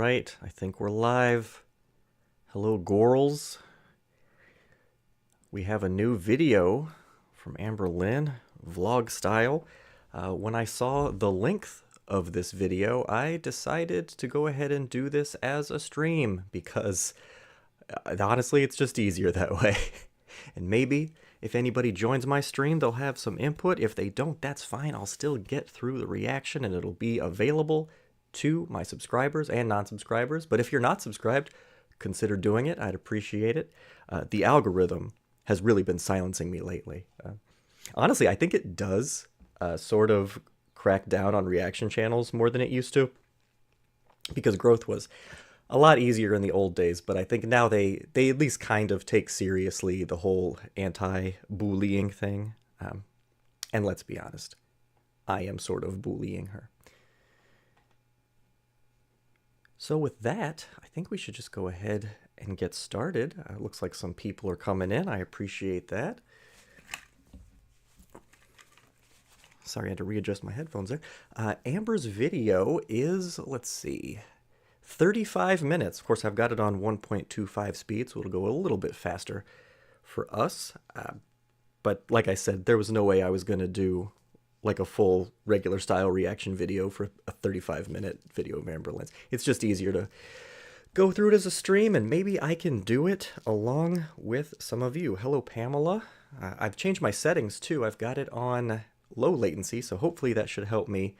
right, I think we're live. Hello, Gorals. We have a new video from Amberlynn, vlog style. When I saw the length of this video, I decided to go ahead and do this as a stream because honestly, it's just easier that way. And maybe if anybody joins my stream, they'll have some input. If they don't, that's fine. I'll still get through the reaction and it'll be available to my subscribers and non-subscribers. But if you're not subscribed, consider doing it. I'd appreciate it. The algorithm has really been silencing me lately. Honestly, I think it does sort of crack down on reaction channels more than it used to, because growth was a lot easier in the old days, but I think now they at least kind of take seriously the whole anti-bullying thing. And let's be honest, I am sort of bullying her. So with that, I think we should just go ahead and get started. Looks like some people are coming in. I appreciate that. Sorry, I had to readjust my headphones there. Amber's video is, let's see, 35 minutes. Of course, I've got it on 1.25 speed, so it'll go a little bit faster for us. But like I said, there was no way I was going to do like a full regular style reaction video for a 35-minute video of Amberlynn's. It's just easier to go through it as a stream, and maybe I can do it along with some of you. Hello, Pamela. I've changed my settings too. I've got it on low latency, so hopefully that should help me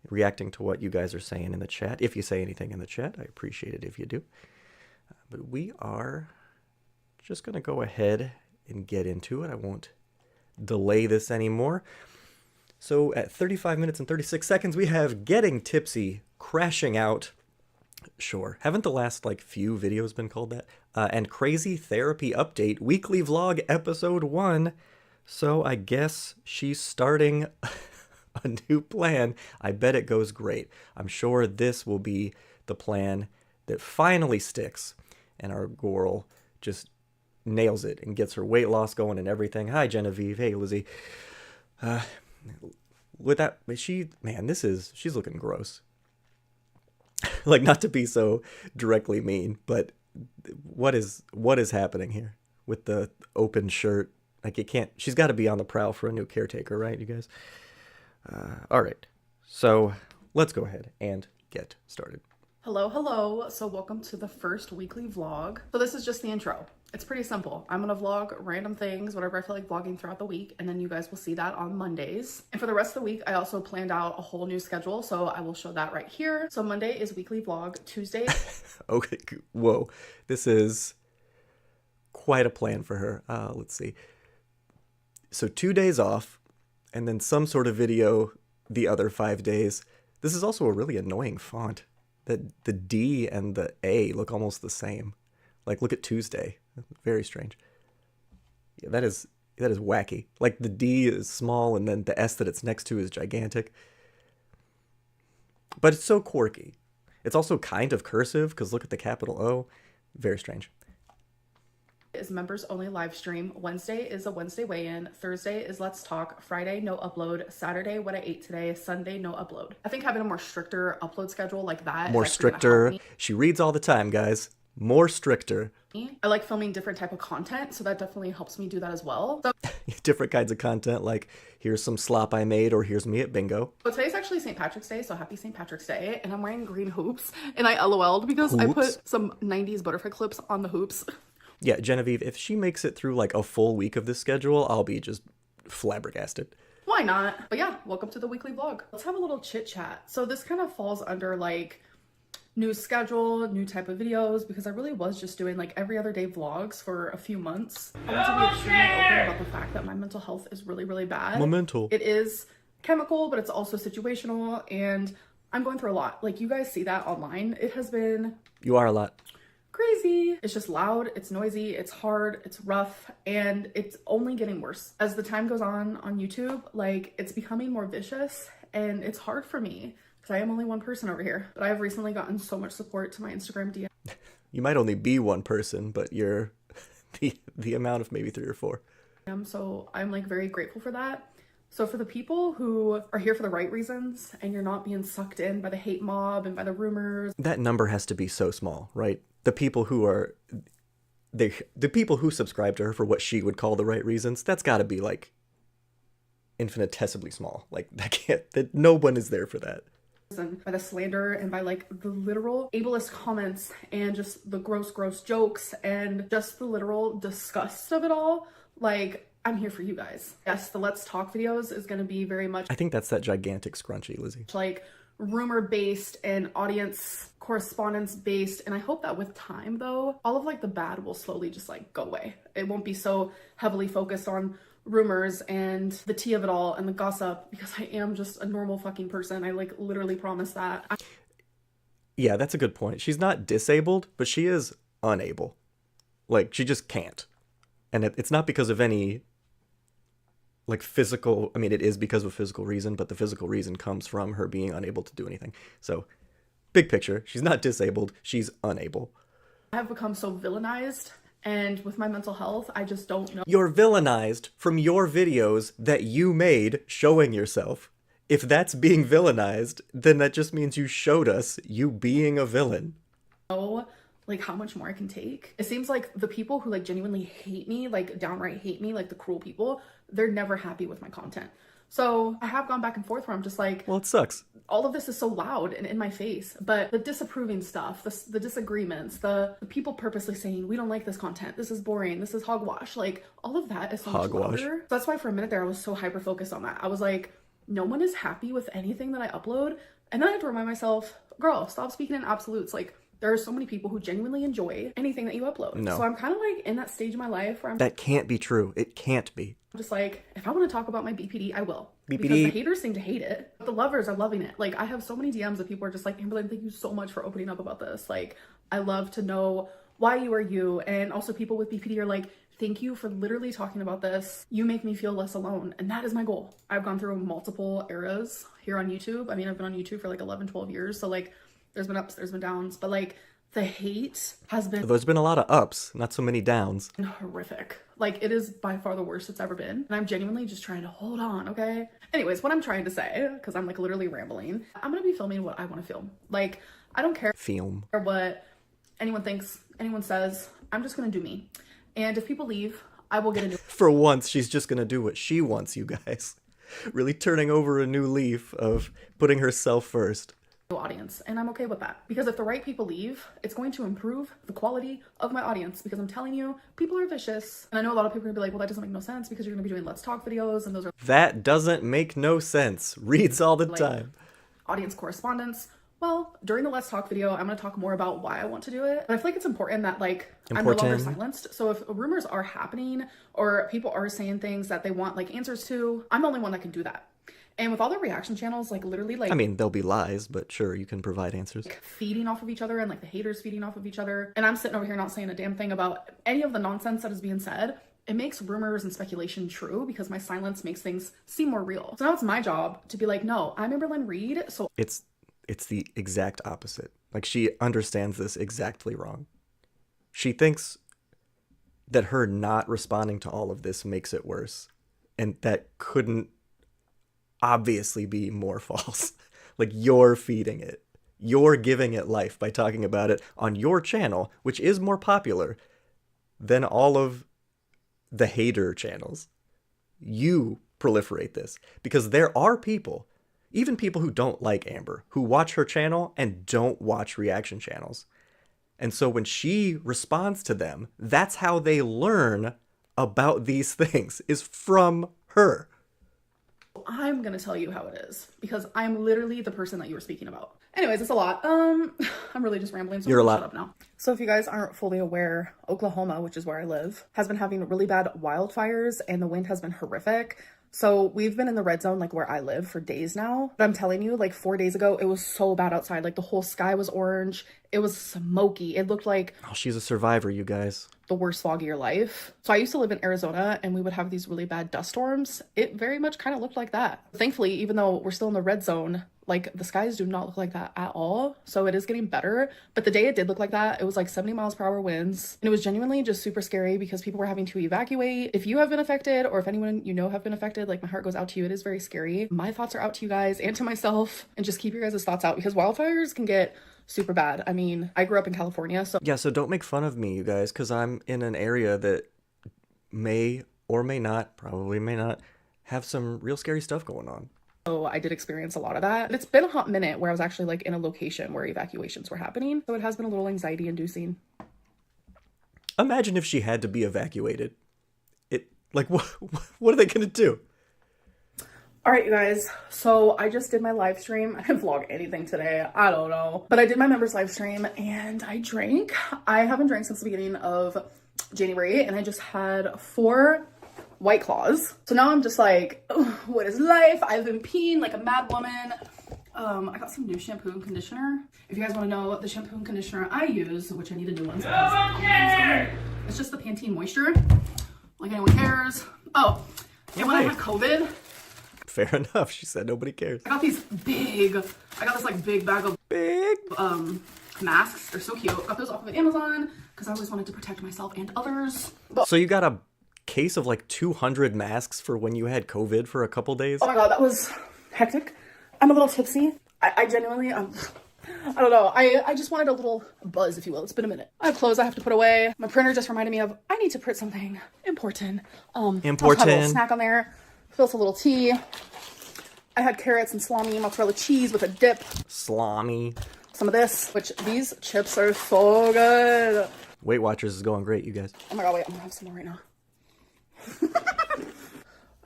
reacting to what you guys are saying in the chat. If you say anything in the chat, I appreciate it if you do. But we are just going to go ahead and get into it. I won't delay this anymore. So at 35 minutes and 36 seconds, we have Getting Tipsy, Crashing Out. Sure. Haven't the last few videos been called that? And Crazy Therapy Update, Weekly Vlog Episode 1. So I guess she's starting a new plan. I bet it goes great. I'm sure this will be the plan that finally sticks, and our girl just nails it and gets her weight loss going and everything. Hi, Genevieve. Hey, Lizzie. With that, she's looking gross. Like, not to be so directly mean, but what is happening here with the open shirt? Like, it can't, she's got to be on the prowl for a new caretaker, right, you guys? All right, so let's go ahead and get started. Hello. So welcome to the first weekly vlog. So this is just the intro. It's pretty simple. I'm gonna vlog random things, whatever I feel like vlogging throughout the week, and then you guys will see that on Mondays. And for the rest of the week, I also planned out a whole new schedule, so I will show that right here. So Monday is weekly vlog. Tuesday. Okay, whoa. This is quite a plan for her. Let's see. So 2 days off, and then some sort of video the other 5 days. This is also a really annoying font. That the D and the A look almost the same. Like, look at Tuesday. Very strange. Yeah, that is wacky. Like, the D is small and then the S that it's next to is gigantic. But it's so quirky. It's also kind of cursive because look at the capital O. Very strange. Is members only live stream. Wednesday is a Wednesday weigh-in. Thursday is Let's Talk. Friday, no upload. Saturday, what I ate today. Sunday, no upload. I think having a more stricter upload schedule like that. More stricter. She reads all the time, guys. More stricter. I like filming different type of content, so that definitely helps me do that as well. So different kinds of content, like here's some slop I made, or here's me at bingo. But today's actually St. Patrick's Day, so happy St. Patrick's Day. And I'm wearing green hoops, and I LOL'd because I put some 90s butterfly clips on the hoops. Yeah, Genevieve, if she makes it through like a full week of this schedule, I'll be just flabbergasted. Why not? But yeah, welcome to the weekly vlog. Let's have a little chit chat. So this kind of falls under like new schedule, new type of videos, because I really was just doing like every other day vlogs for a few months. I want to be extremely open about the fact that my mental health is really, really bad. It is chemical, but it's also situational, and I'm going through a lot. Like, you guys see that online. It has been... You are a lot. Crazy. It's just loud, it's noisy, it's hard, it's rough, and it's only getting worse. As the time goes on YouTube, like, it's becoming more vicious, and it's hard for me because I am only one person over here. But I have recently gotten so much support to my Instagram DM. You might only be one person, but you're the amount of maybe 3 or 4. So I'm like very grateful for that. So for the people who are here for the right reasons and you're not being sucked in by the hate mob and by the rumors, that number has to be so small, right? The people who are the people who subscribe to her for what she would call the right reasons, that's got to be like infinitesimally small. Like that no one is there for that. and by the slander and by like the literal ableist comments and just the gross jokes and just the literal disgust of it all, like I'm here for you guys. Yes, the Let's Talk videos is going to be very much I think that's that gigantic scrunchie, Lizzie. like rumor based and audience correspondence based, and I hope that with time though all of like the bad will slowly just like go away. It won't be so heavily focused on rumors and the tea of it all and the gossip, because I am just a normal fucking person. I like literally promise that. Yeah, that's a good point. She's not disabled, but she is unable. Like, she just can't. And it's not because of any, like, physical... I mean, it is because of a physical reason, but the physical reason comes from her being unable to do anything. So, big picture, she's not disabled, she's unable. I have become so villainized, and with my mental health, I just don't know. You're villainized from your videos that you made showing yourself. If that's being villainized, then that just means you showed us you being a villain. Like how much more I can take. It seems like the people who like genuinely hate me, like downright hate me, like the cruel people, they're never happy with my content. So I have gone back and forth where I'm just like, well, it sucks. All of this is so loud and in my face, but the disapproving stuff, the disagreements, the people purposely saying, we don't like this content, this is boring, this is hogwash, like all of that is so much louder. So that's why for a minute there I was so hyper focused on that. I was like, no one is happy with anything that I upload. And then I have to remind myself, girl, stop speaking in absolutes. Like, there are so many people who genuinely enjoy anything that you upload. No. So I'm kind of like in that stage of my life where I'm... That can't be true. It can't be. Just like, if I want to talk about my BPD, I will. BPD. Because the haters seem to hate it. The lovers are loving it. Like, I have so many DMs that people are just like, Amberlynn, thank you so much for opening up about this. Like, I love to know why you are you. And also people with BPD are like, thank you for literally talking about this. You make me feel less alone. And that is my goal. I've gone through multiple eras here on YouTube. I mean, I've been on YouTube for like 11, 12 years. So like, there's been ups, there's been downs. But like, the hate has been... There's been a lot of ups, not so many downs. Horrific. Like, it is by far the worst it's ever been. And I'm genuinely just trying to hold on, okay? Anyways, what I'm trying to say, because I'm like literally rambling, I'm gonna be filming what I want to film. Like, I don't care what anyone thinks, anyone says. I'm just gonna do me. And if people leave, I will get a new... For once, she's just gonna do what she wants, you guys. Really turning over a new leaf of putting herself first. Audience, and I'm okay with that, because if the right people leave, it's going to improve the quality of my audience, because I'm telling you, people are vicious. And I know a lot of people are gonna be like, well, that doesn't make no sense because you're gonna be doing Let's Talk videos and those are... That doesn't make no sense. Reads all the time. Audience correspondence. Well, during the Let's Talk video, I'm going to talk more about why I want to do it. But I feel like it's important that like I'm no longer silenced. So if rumors are happening or people are saying things that they want like answers to, I'm the only one that can do that. And with all the reaction channels, like literally like... I mean, there'll be lies, but sure, you can provide answers. Like, feeding off of each other and like the haters feeding off of each other. And I'm sitting over here not saying a damn thing about any of the nonsense that is being said. It makes rumors and speculation true because my silence makes things seem more real. So now it's my job to be like, no, I'm Amberlynn Reed. So it's the exact opposite. Like, she understands this exactly wrong. She thinks that her not responding to all of this makes it worse. And that couldn't obviously be more false. Like, you're feeding it. You're giving it life by talking about it on your channel, which is more popular than all of the hater channels. You proliferate this because there are people, even people who don't like Amber, who watch her channel and don't watch reaction channels. And so when she responds to them, that's how they learn about these things, is from her. I'm gonna tell you how it is because I'm literally the person that you were speaking about. Anyways, it's a lot. I'm really just rambling, so I'm gonna shut up now. So if you guys aren't fully aware, Oklahoma, which is where I live, has been having really bad wildfires and the wind has been horrific. So we've been in the red zone, like where I live, for days now. But I'm telling you, like 4 days ago, it was so bad outside. Like the whole sky was orange. It was smoky. It looked like... Oh, she's a survivor, you guys. The worst fog of your life. So I used to live in Arizona and we would have these really bad dust storms. It very much kind of looked like that. Thankfully, even though we're still in the red zone, Like the skies do not look like that at all. So it is getting better. But the day it did look like that, it was like 70 miles per hour winds. And it was genuinely just super scary because people were having to evacuate. If you have been affected or if anyone you know have been affected, like my heart goes out to you. It is very scary. My thoughts are out to you guys and to myself, and just keep your guys' thoughts out because wildfires can get super bad. I mean, I grew up in California, so Yeah, so don't make fun of me, you guys, because I'm in an area that may or may not, probably may not, have some real scary stuff going on. I did experience a lot of that. It's been a hot minute where I was actually like in a location where evacuations were happening. So it has been a little anxiety inducing. Imagine if she had to be evacuated. Like, what are they going to do? All right, you guys. So I just did my live stream. I didn't vlog anything today. I don't know. But I did my members live stream and I drank. I haven't drank since the beginning of January and I just had 4 White Claws. So now I'm just like, what is life? I've been peeing like a mad woman. I got some new shampoo and conditioner. If you guys want to know the shampoo and conditioner I use, which I need a new one. It's just the Pantene Moisture. Like anyone cares. Oh, and when I had COVID. Fair enough. She said nobody cares. I got this like big bag of masks. They're so cute. Got those off of Amazon because I always wanted to protect myself and others. So you got a case of like 200 masks for when you had COVID for a couple days? Oh my god, that was hectic. I'm a little tipsy. I genuinely, I don't know. I just wanted a little buzz, if you will. It's been a minute. I have clothes I have to put away. My printer just reminded me of, I need to print something important. Important. I'll have a little snack on there. Spilt a little tea. I had carrots and salami, mozzarella cheese with a dip. Salami. Some of this, which these chips are so good. Weight Watchers is going great, you guys. Oh my god, wait, I'm gonna have some more right now.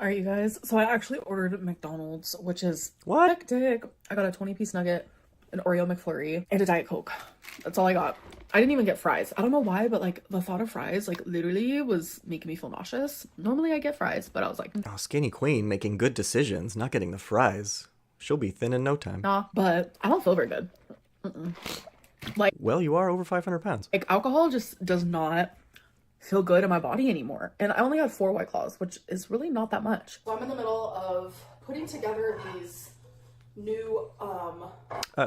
All right, you guys. So I actually ordered McDonald's, which is hectic. I got a 20-piece nugget, an Oreo McFlurry, and a Diet Coke. That's all I got. I didn't even get fries. I don't know why, but like the thought of fries, like literally was making me feel nauseous. Normally I get fries, but I was like, oh, skinny queen making good decisions, not getting the fries. She'll be thin in no time. nah. But I don't feel very good. Like, well, you are over 500 pounds. Like alcohol just does not feel good in my body anymore. And I only had 4 White Claws, which is really not that much. So I'm in the middle of putting together these new,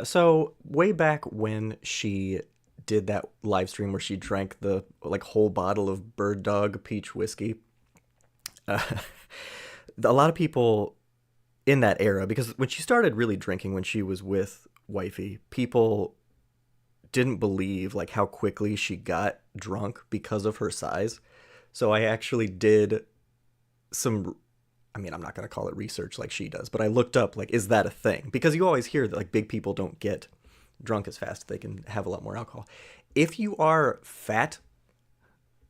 So way back when she did that live stream where she drank the like whole bottle of Bird Dog peach whiskey, a lot of people in that era, because when she started really drinking when she was with Wifey, people didn't believe like how quickly she got drunk because of her size. So I actually did some, I mean, I'm not going to call it research like she does, but I looked up like, is that a thing? Because you always hear that like big people don't get drunk as fast. They can have a lot more alcohol. If you are fat,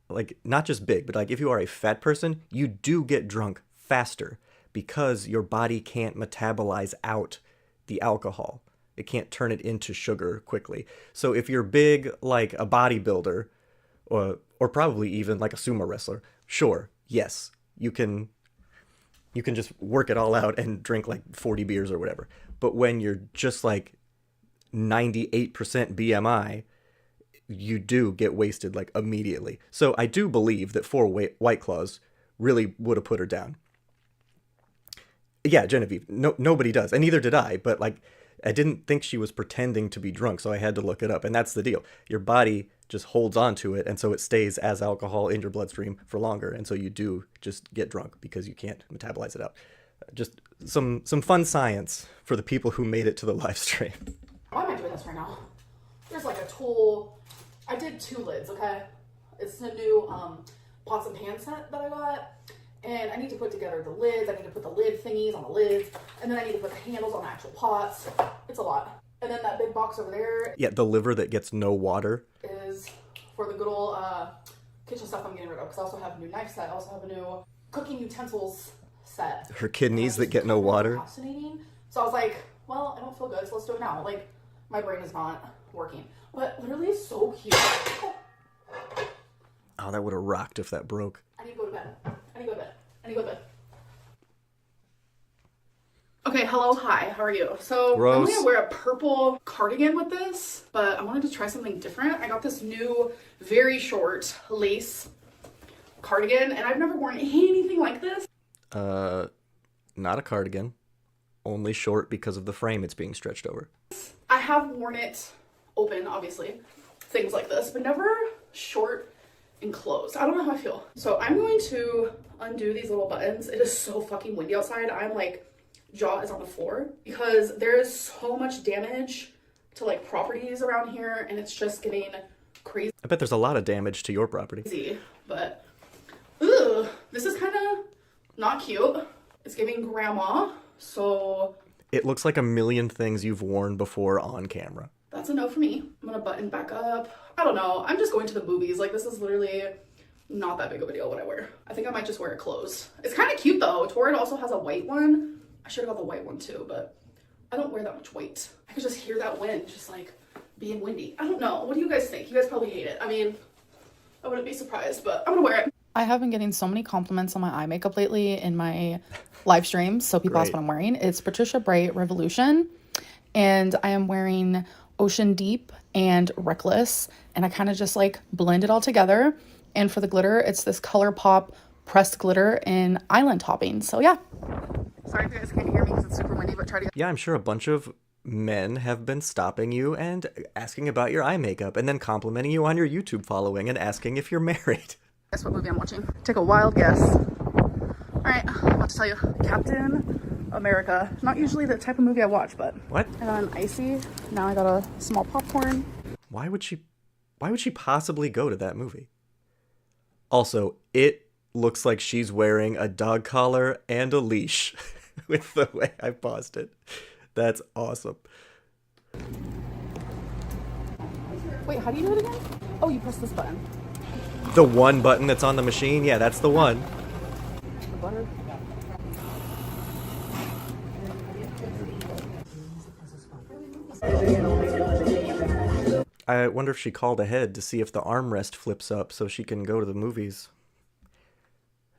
like not just big, but like if you are a fat person, you do get drunk faster because your body can't metabolize out the alcohol. It can't turn it into sugar quickly. So if you're big, like a bodybuilder, or probably even like a sumo wrestler, sure, yes, you can just work it all out and drink like 40 beers or whatever. But when you're just like 98% BMI, you do get wasted like immediately. So I do believe that 4 White Claws really would have put her down. Yeah, Genevieve, nobody does, and neither did I, but like I didn't think she was pretending to be drunk, so I had to look it up. And that's the deal. Your body just holds on to it, and so it stays as alcohol in your bloodstream for longer. And so you do just get drunk because you can't metabolize it out. Just some fun science for the people who made it to the live stream. Why am I doing this right now? There's like a tool. I did 2 lids, okay? It's a new pots and pan set that I got. And I need to put together the lids. I need to put the lid thingies on the lids. And then I need to put the handles on the actual pots. It's a lot. And then that big box over there. Yeah, the liver that gets no water. Is for the good old kitchen stuff I'm getting rid of. Because I also have a new knife set. I also have a new cooking utensils set. Her kidneys that get no water. Fascinating. So I was like, well, I don't feel good, so let's do it now. Like, my brain is not working. But literally it's so cute. Oh, that would have rocked if that broke. I need to go to bed. I need to go to bed. Okay, hello, hi, how are you? So Gross. I'm gonna wear a purple cardigan with this, but I wanted to try something different. I got this new, very short lace cardigan, and I've never worn anything like this. Not a cardigan. only short because of the frame it's being stretched over. I have worn it open, obviously, things like this, but never short and closed. I don't know how I feel. So I'm going to undo these little buttons. It is so fucking windy outside. I'm like, jaw is on the floor because there is so much damage to like properties around here, and it's just getting crazy. I bet there's a lot of damage to your property. But, ugh, this is kind of not cute. It's giving grandma, so... It looks like a million things you've worn before on camera. That's a no for me. I'm gonna button back up. I don't know. I'm just going to the movies. Like, this is literally not that big of a deal what I wear. I think I might just wear it clothes. It's kind of cute, though. Torrid also has a white one. I should have got the white one, too, but I don't wear that much white. I could just hear that wind, just, like, being windy. I don't know. What do you guys think? You guys probably hate it. I mean, I wouldn't be surprised, but I'm gonna wear it. I have been getting so many compliments on my eye makeup lately in my live streams, so people ask what I'm wearing. It's Patricia Bright Revolution, and I am wearing Ocean Deep and Reckless, and I kind of just like blend it all together. And for the glitter, it's this ColourPop pressed glitter in Island Topping. So yeah. Sorry if you guys can't hear me because it's super windy, but try to get... Yeah, I'm sure a bunch of men have been stopping you and asking about your eye makeup and then complimenting you on your YouTube following and asking if you're married. Guess what movie I'm watching? Take a wild guess. All right, I'm about to tell you. Captain America. Not usually the type of movie I watch, but... What? I got an icy. Now I got a small popcorn. Why would she possibly go to that movie? Also, it looks like she's wearing a dog collar and a leash with the way I paused it. That's awesome. Wait, how do you do it again? Oh, you press this button. The one button that's on the machine? Yeah, that's the one. The butter. I wonder if she called ahead to see if the armrest flips up so she can go to the movies.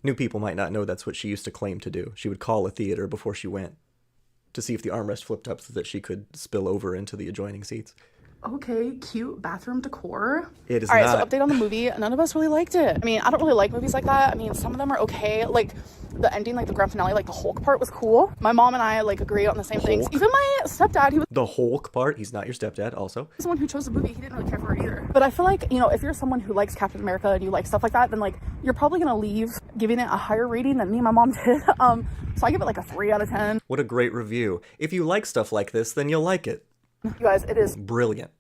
New people might not know that's what she used to claim to do. She would call a theater before she went to see if the armrest flipped up so that she could spill over into the adjoining seats. Okay, cute bathroom decor. It is All right, not. so update on the movie. None of us really liked it. I mean, I don't really like movies like that. I mean, some of them are okay. Like, the ending, like the grand finale, like the Hulk part was cool. My mom and I, like, agree on the same things. Even my stepdad, he was The Hulk part, he's not your stepdad, also. the one who chose the movie. He didn't really care for it either. But I feel like, you know, if you're someone who likes Captain America and you like stuff like that, then, like, you're probably gonna leave giving it a higher rating than me and my mom did. So I give it, like, a 3 out of 10. What a great review. If you like stuff like this, then you'll like it. You guys, it is Brilliant.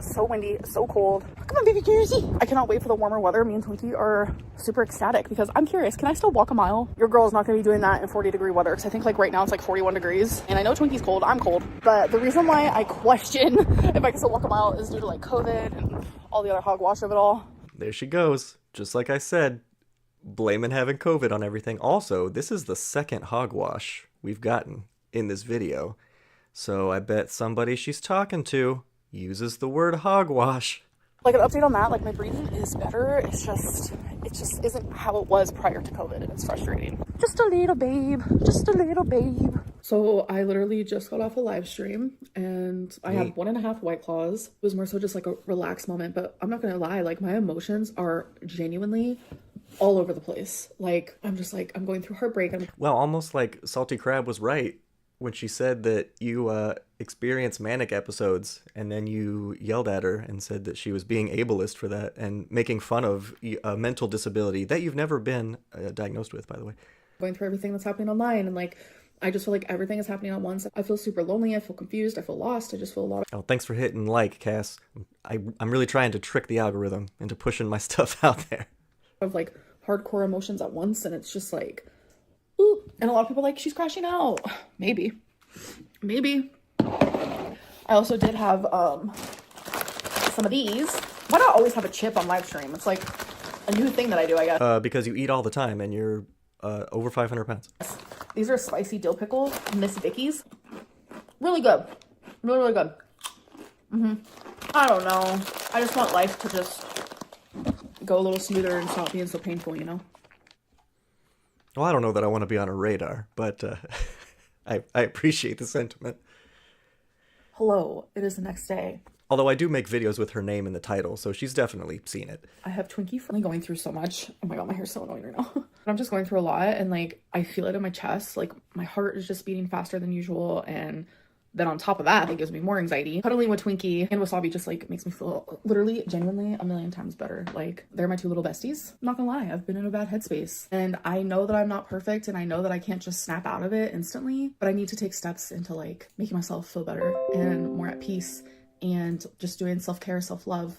so windy, so cold. Come on, baby Jersey. I cannot wait for the warmer weather. Me and Twinkie are super ecstatic because I'm curious, can I still walk a mile? Your girl is not going to be doing that in 40-degree weather because I think like right now it's like 41 degrees. And I know Twinkie's cold, I'm cold. But the reason why I question if I can still walk a mile is due to like COVID and all the other hogwash of it all. There she goes. Just like I said, blaming having COVID on everything. Also, this is the second hogwash we've gotten in this video. So I bet somebody she's talking to uses the word hogwash. Like an update on that, like my breathing is better. It just isn't how it was prior to COVID, and it's frustrating. Just a little babe, just a little babe. So I literally just got off a live stream and I had 1.5 White Claws. It was more so just like a relaxed moment, but I'm not gonna lie, like my emotions are genuinely all over the place. Like I'm just like, I'm going through heartbreak. Well, almost like Salty Crab was right when she said that you experience manic episodes, and then you yelled at her and said that she was being ableist for that and making fun of a mental disability that you've never been diagnosed with, by the way. Going through everything that's happening online, and like I just feel like everything is happening at once. I feel super lonely, I feel confused, I feel lost, I just feel a lot of... Oh, thanks for hitting like, Cass. I'm really trying to trick the algorithm into pushing my stuff out there. Of like hardcore emotions at once, and it's just like, ooh. And a lot of people are like, she's crashing out. Maybe. I also did have some of these. Why do I always have a chip on live stream? It's like a new thing that I do, I guess. Because you eat all the time and you're over 500 pounds. These are spicy dill pickle Miss Vicky's. Really good. Really good. I don't know. I just want life to just go a little smoother and stop being so painful, you know? Well, I don't know that I want to be on a radar, but I appreciate the sentiment. Hello, it is the next day. Although I do make videos with her name in the title, so she's definitely seen it. I have Twinkie for going through so much. Oh my god, my hair's so annoying right now. But I'm just going through a lot, and like I feel it in my chest. Like my heart is just beating faster than usual, and then on top of that, it gives me more anxiety. Cuddling with Twinkie and Wasabi just like makes me feel literally, genuinely a million times better. Like they're my two little besties. I'm not gonna lie, I've been in a bad headspace, and I know that I'm not perfect, and I know that I can't just snap out of it instantly, but I need to take steps into like making myself feel better and more at peace, and just doing self-care, self-love,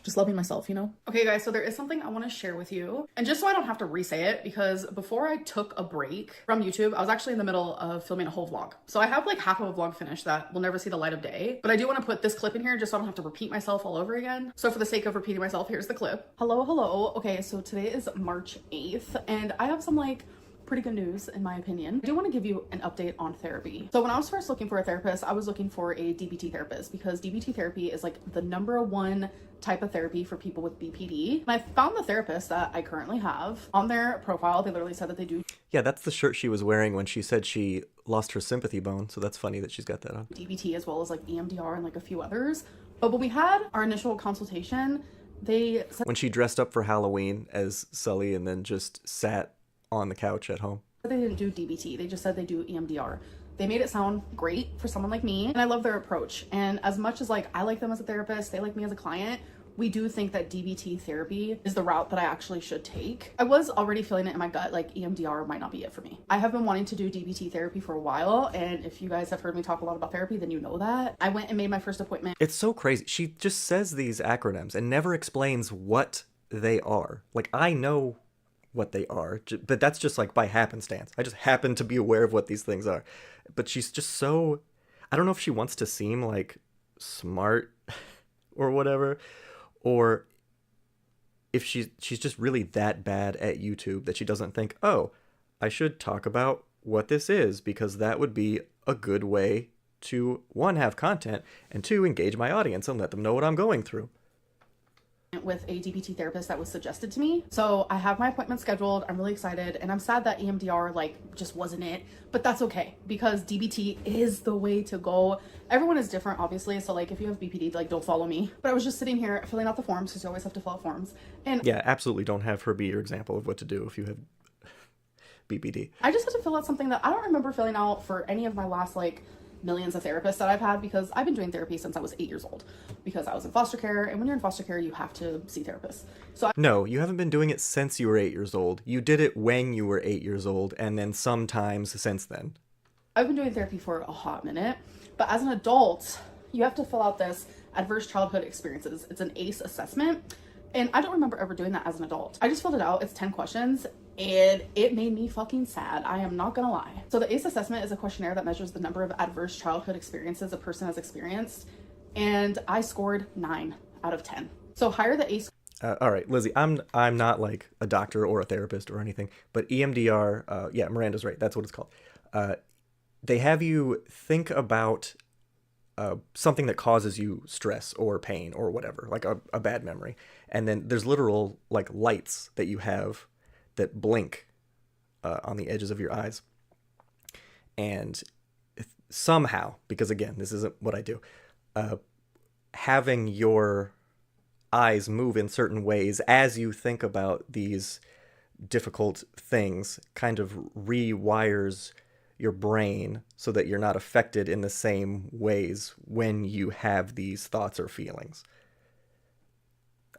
just loving myself, you know? Okay guys, so there is something I want to share with you. And just so I don't have to re-say it, because before I took a break from YouTube, I was actually in the middle of filming a whole vlog. So I have like half of a vlog finished that will never see the light of day. But I do want to put this clip in here just so I don't have to repeat myself all over again. So for the sake of repeating myself, here's the clip. Hello, hello. Okay, so today is March 8th, and I have some like pretty good news in my opinion. I do want to give you an update on therapy. So when I was first looking for a therapist, I was looking for a DBT therapist, because DBT therapy is like the #1 type of therapy for people with BPD. And I found the therapist that I currently have. On their profile, they literally said that they do Yeah, that's the shirt she was wearing when she said she lost her sympathy bone, so that's funny that she's got that on. DBT as well as like EMDR and like a few others. But when we had our initial consultation, they said When she dressed up for Halloween as Sully and then just sat on the couch at home. they didn't do DBT. They just said they do EMDR. They made it sound great for someone like me, and I love their approach. And as much as like I like them as a therapist, they like me as a client, we do think that DBT therapy is the route that I actually should take. I was already feeling it in my gut, like EMDR might not be it for me. I have been wanting to do DBT therapy for a while, and if you guys have heard me talk a lot about therapy, then you know that. I went and made my first appointment. It's so crazy. She just says these acronyms and never explains what they are. Like, I know what they are, but that's just like by happenstance. I just happen to be aware of what these things are. But she's just so, I don't know if she wants to seem like smart or whatever, or if she's just really that bad at YouTube that she doesn't think, oh, I should talk about what this is, because that would be a good way to, one, have content, and two, engage my audience and let them know what I'm going through. With a DBT therapist that was suggested to me. So I have my appointment scheduled. I'm really excited, and I'm sad that EMDR like just wasn't it, but that's okay, because DBT is the way to go. Everyone is different, obviously, so like if you have BPD, like don't follow me. But I was just sitting here filling out the forms, because you always have to fill out forms. And yeah, absolutely don't have her be your example of what to do if you have BPD. I just had to fill out something that I don't remember filling out for any of my last like millions of therapists that I've had, because I've been doing therapy since I was 8 years old, because I was in foster care, and when you're in foster care you have to see therapists. So No, you haven't been doing it since you were 8 years old. You did it when you were 8 years old, and then sometimes since then. I've been doing therapy for a hot minute, but as an adult you have to fill out this adverse childhood experiences. It's an ACE assessment, and I don't remember ever doing that as an adult. I just filled it out. It's 10 questions, and it made me fucking sad. I am not gonna lie. So the ACE assessment is a questionnaire that measures the number of adverse childhood experiences a person has experienced, and I scored 9 out of 10. So higher the ACE. All right, Lizzie, I'm not like a doctor or a therapist or anything, but EMDR, yeah, Miranda's right. That's what it's called. They have you think about something that causes you stress or pain or whatever, like a bad memory. And then there's literal like lights that you have that blink on the edges of your eyes. And somehow, because again, this isn't what I do, having your eyes move in certain ways as you think about these difficult things kind of rewires your brain so that you're not affected in the same ways when you have these thoughts or feelings.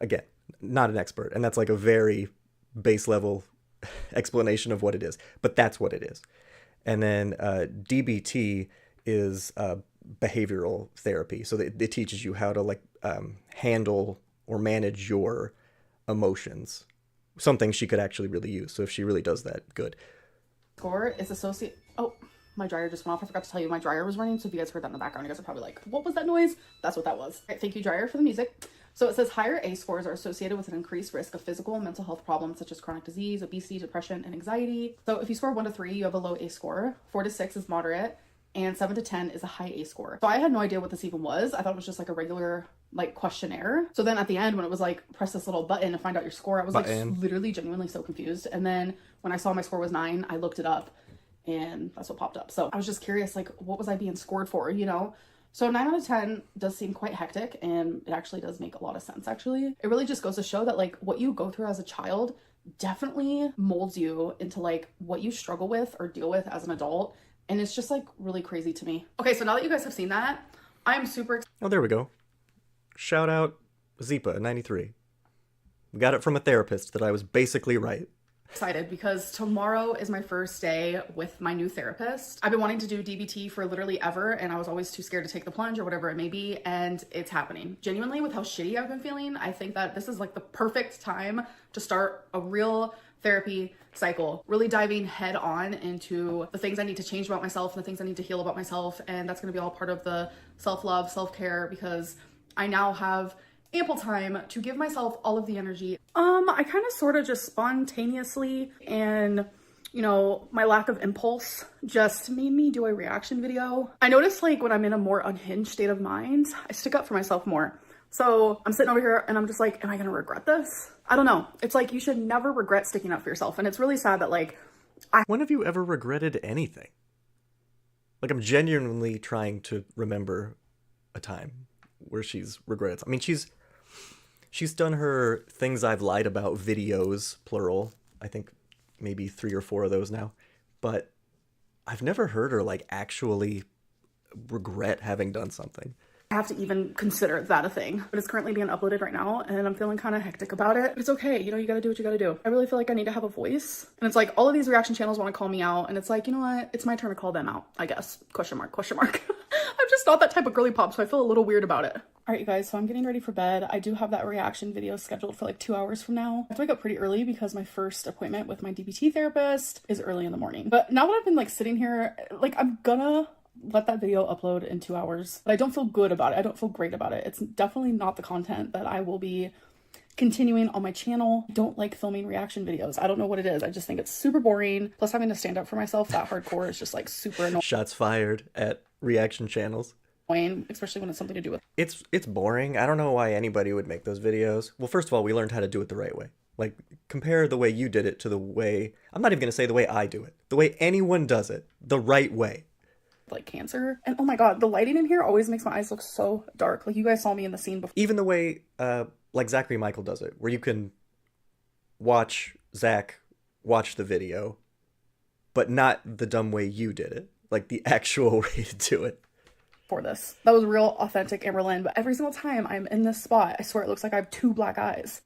Again, not an expert, and that's like a very base level explanation of what it is, but that's what it is. And then DBT is behavioral therapy, so it teaches you how to like handle or manage your emotions, something she could actually really use. So if she really does that, good. Score is associated. Oh, my dryer just went off. I forgot to tell you my dryer was running. So if you guys heard that in the background, you guys are probably like, what was that noise? That's what that was. All right, thank you, dryer, for the music. So it says higher ACE scores are associated with an increased risk of physical and mental health problems such as chronic disease, obesity, depression, and anxiety. So if you score 1 to 3, you have a low ACE score. 4 to 6 is moderate, and 7 to 10 is a high ACE score. So I had no idea what this even was. I thought it was just like a regular like questionnaire. So then at the end, when it was like press this little button to find out your score, I was like literally genuinely so confused. And then when I saw my score was 9, I looked it up, and that's what popped up. So I was just curious, like, what was I being scored for, you know? So 9 out of 10 does seem quite hectic, and it actually does make a lot of sense, actually. It really just goes to show that like what you go through as a child definitely molds you into like what you struggle with or deal with as an adult. And it's just like really crazy to me. Okay, so now that you guys have seen that, I am super excited. Oh, there we go. Shout out Zeepa93. We got it from a therapist that I was basically right. Excited because tomorrow is my first day with my new therapist. I've been wanting to do DBT for literally ever, and I was always too scared to take the plunge or whatever it may be, and it's happening. Genuinely, with how shitty I've been feeling, I think that this is like the perfect time to start a real therapy cycle, really diving head on into the things I need to change about myself and the things I need to heal about myself, and that's going to be all part of the self-love, self-care, because I now have ample time to give myself all of the energy. I kind of sort of just spontaneously, and you know, my lack of impulse just made me do a reaction video. I noticed like when I'm in a more unhinged state of mind, I stick up for myself more. So I'm sitting over here and I'm just like, am I gonna regret this? I don't know. It's like you should never regret sticking up for yourself. And it's really sad that like When have you ever regretted anything? Like, I'm genuinely trying to remember a time where she's regretted. I mean, she's done her things I've lied about videos, plural. I think maybe 3 or 4 of those now. But I've never heard her like actually regret having done something. I have to even consider that a thing. But it's currently being uploaded right now and I'm feeling kind of hectic about it. But it's okay. You know, you gotta do what you gotta do. I really feel like I need to have a voice. And it's like all of these reaction channels want to call me out. And it's like, you know what? It's my turn to call them out, I guess. Question mark, question mark. I'm just not that type of girly pop, so I feel a little weird about it. All right, you guys, so I'm getting ready for bed. I do have that reaction video scheduled for like 2 hours from now. I have to wake up pretty early because my first appointment with my DBT therapist is early in the morning. But now that I've been like sitting here, like I'm gonna let that video upload in 2 hours. But I don't feel good about it. I don't feel great about it. It's definitely not the content that I will be continuing on my channel. I don't like filming reaction videos. I don't know what it is. I just think it's super boring. Plus having to stand up for myself that hardcore is just like super annoying. Shots fired at reaction channels. Especially when it's something to do with It's boring. I don't know why anybody would make those videos. Well, first of all, we learned how to do it the right way. Like, compare the way you did it to the way, I'm not even going to say the way I do it. The way anyone does it, the right way. like cancer. And oh my god, the lighting in here always makes my eyes look so dark. Like you guys saw me in the scene before. Even the way, like Zachary Michael does it, where you can watch Zach watch the video, but not the dumb way you did it. Like the actual way to do it. For this. That was real authentic Amberlynn, but every single time I'm in this spot, I swear it looks like I have 2 black eyes.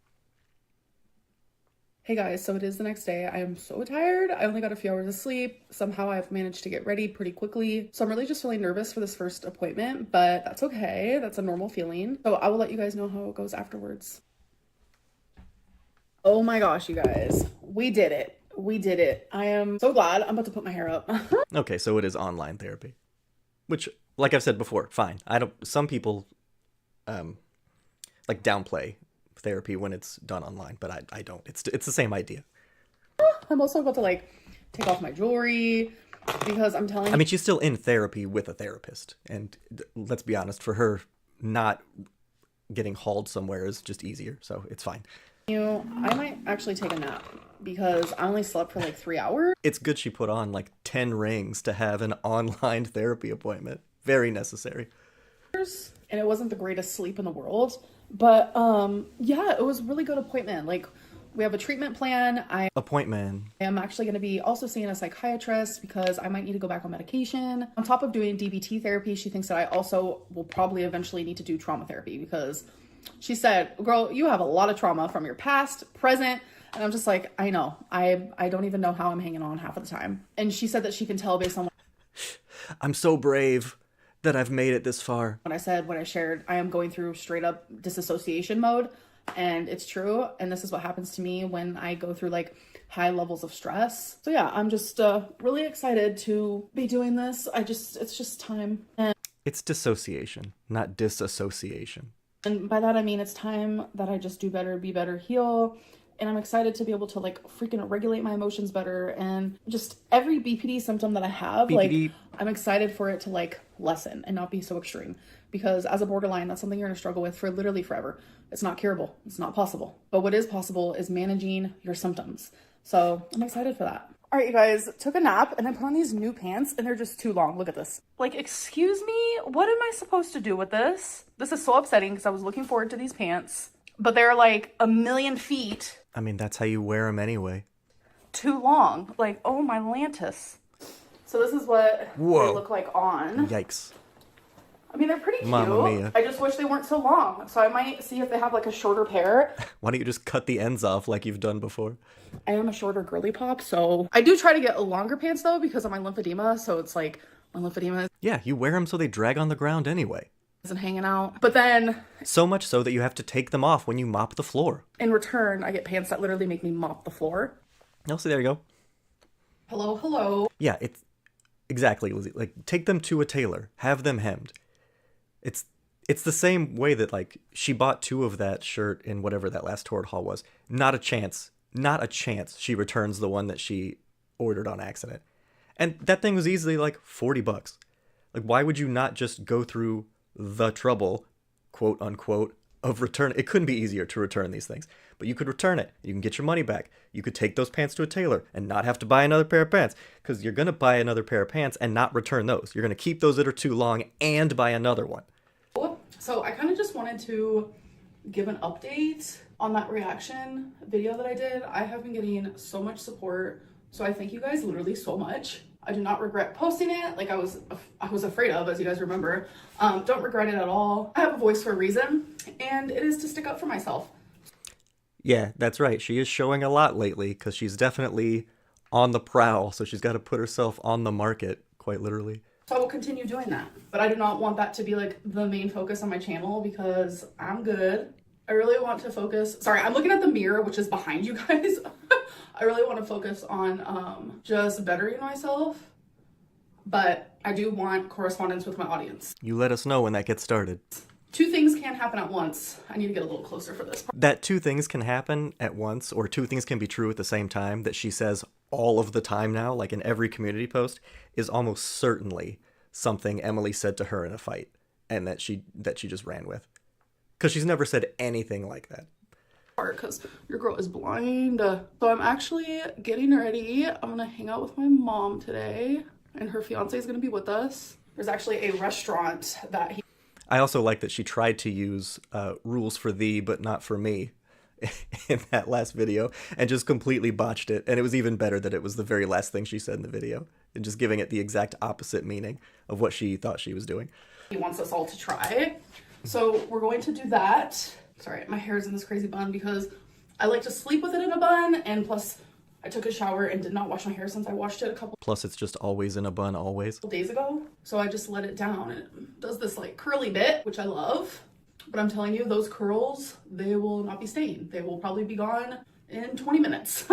Hey guys, so it is the next day. I am so tired. I only got a few hours of sleep. Somehow I've managed to get ready pretty quickly. So I'm really just feeling nervous for this first appointment, but that's okay. That's a normal feeling. So I will let you guys know how it goes afterwards. Oh my gosh, you guys. We did it. We did it. I am so glad. I'm about to put my hair up. Okay, so it is online therapy. Which, like I've said before, fine. Some people like downplay therapy when it's done online, but I don't. It's the same idea. I'm also about to like take off my jewelry because I'm telling you. I mean, she's still in therapy with a therapist, and let's be honest, for her, not getting hauled somewhere is just easier, so it's fine. I might actually take a nap because I only slept for like 3 hours. It's good she put on like 10 rings to have an online therapy appointment. Very necessary. And it wasn't the greatest sleep in the world, but yeah, it was a really good appointment. Like we have a treatment plan. I am actually going to be also seeing a psychiatrist because I might need to go back on medication. On top of doing DBT therapy, she thinks that I also will probably eventually need to do trauma therapy because she said, girl, you have a lot of trauma from your past, present. And I'm just like, I know. I don't even know how I'm hanging on half of the time. And she said that she can tell based on I'm so brave that I've made it this far. When I shared, I am going through straight up disassociation mode. And it's true. And this is what happens to me when I go through like high levels of stress. So yeah, I'm just really excited to be doing this. It's just time. And it's dissociation, not disassociation. And by that, I mean, it's time that I just do better, be better, heal. And I'm excited to be able to like freaking regulate my emotions better. And just every BPD symptom that I have, like I'm excited for it to like lessen and not be so extreme. Because as a borderline, that's something you're gonna struggle with for literally forever. It's not curable. It's not possible. But what is possible is managing your symptoms. So I'm excited for that. All right, you guys, took a nap and I put on these new pants and they're just too long. Look at this. Like, excuse me, what am I supposed to do with this? This is so upsetting because I was looking forward to these pants, but they're like a million feet. I mean, that's how you wear them anyway. Too long. Like, oh my Lantis. So this is what they look like on. Yikes. I mean, they're pretty cute. Mamma mia. I just wish they weren't so long. So I might see if they have like a shorter pair. Why don't you just cut the ends off like you've done before? I am a shorter girly pop, so I do try to get longer pants though because of my lymphedema. So it's like my lymphedema Yeah, you wear them so they drag on the ground anyway. isn't hanging out. But then So much so that you have to take them off when you mop the floor. in return, I get pants that literally make me mop the floor. Oh, see, there you go. Hello, hello. Yeah, it's exactly, Lizzie. Like, take them to a tailor, have them hemmed. It's the same way that, like, she bought 2 of that shirt in whatever that last Torrid haul was. Not a chance she returns the one that she ordered on accident. And that thing was easily like $40. Like, why would you not just go through the trouble, quote unquote, of return? It couldn't be easier to return these things, but you could return it. You can get your money back. You could take those pants to a tailor and not have to buy another pair of pants, because you're going to buy another pair of pants and not return those. You're going to keep those that are too long and buy another one. So I kind of just wanted to give an update on that reaction video that I did. I have been getting so much support, so I thank you guys literally so much. I do not regret posting it like I was afraid of, as you guys remember. Don't regret it at all. I have a voice for a reason, and it is to stick up for myself. Yeah, that's right. She is showing a lot lately because she's definitely on the prowl, so she's got to put herself on the market, quite literally. So I will continue doing that. But I do not want that to be like the main focus on my channel because I'm good. I really want to focus. Sorry, I'm looking at the mirror, which is behind you guys. I really want to focus on just bettering myself. But I do want correspondence with my audience. You let us know when that gets started. 2 things can't happen at once. I need to get a little closer for this. That 2 things can happen at once, or 2 things can be true at the same time, that she says all of the time now, like in every community post, is almost certainly something Emily said to her in a fight, and that she just ran with. Because she's never said anything like that. Because your girl is blind. So I'm actually getting ready. I'm gonna hang out with my mom today, and her fiance is gonna be with us. There's actually a restaurant that I also like that she tried to use rules for thee, but not for me in that last video, and just completely botched it. And it was even better that it was the very last thing she said in the video, and just giving it the exact opposite meaning of what she thought she was doing. he wants us all to try. So we're going to do that. Sorry, my hair is in this crazy bun because I like to sleep with it in a bun, and plus I took a shower and did not wash my hair since I washed it a couple Plus, it's just always in a bun, always. days ago. So I just let it down, and it does this like curly bit, which I love. But I'm telling you, those curls, they will not be staying. They will probably be gone in 20 minutes.